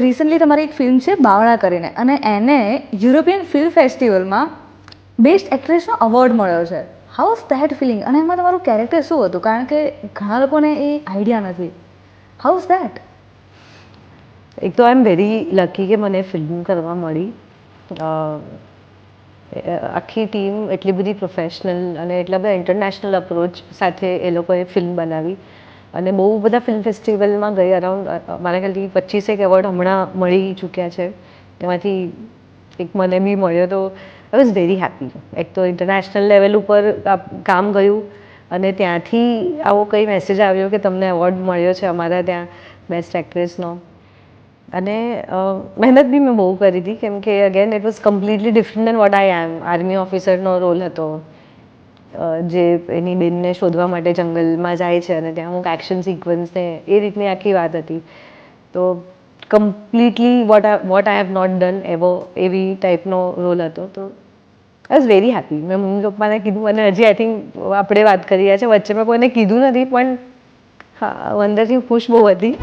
Recently તમારી એક film છે બાવળા કરીને, અને એને યુરોપિયન ફિલ્મ ફેસ્ટિવલમાં બેસ્ટ એક્ટ્રેસનો અવોર્ડ મળ્યો છે. How is that feeling? અને એમાં તમારું કેરેક્ટર શું હતું? કારણ કે ઘણા લોકોને એ આઈડિયા નથી. How is that? એક તો આઈ એમ વેરી લકી કે મને ફિલ્મ કરવા મળી. આખી ટીમ એટલી બધી પ્રોફેશનલ અને એટલા બધા ઇન્ટરનેશનલ અપ્રોચ સાથે એ લોકોએ ફિલ્મ બનાવી, અને બહુ બધા ફિલ્મ ફેસ્ટિવલમાં ગઈ. અરાઉન્ડ મારા ખ્યાલથી 25 એવોર્ડ હમણાં મળી ચૂક્યા છે. એમાંથી એક મને બી મળ્યો, તો આઈ વોઝ વેરી હેપી. એક તો ઇન્ટરનેશનલ લેવલ ઉપર કામ ગયું, અને ત્યાંથી આવો કંઈ મેસેજ આવ્યો કે તમને એવોર્ડ મળ્યો છે અમારા ત્યાં બેસ્ટ એક્ટ્રેસનો. અને મહેનત બી મેં બહુ કરી હતી, કેમ કે again it was completely different then what I am. Army ઓફિસરનો રોલ હતો, જે એની બેનને શોધવા માટે જંગલમાં જાય છે, અને ત્યાં અમુક એક્શન સિક્વન્સ ને એ રીતની આખી વાત હતી. તો completely what I have not done એવી ટાઈપનો રોલ હતો. તો આઈ વોઝ વેરી હેપી. મેં મમ્મી પપ્પાને કીધું, અને હજી આઈ થિંક આપણે વાત કરી રહ્યા છે, વચ્ચે મેં કોઈને કીધું નથી, પણ હા, અંદરથી ખુશ બહુ હતી.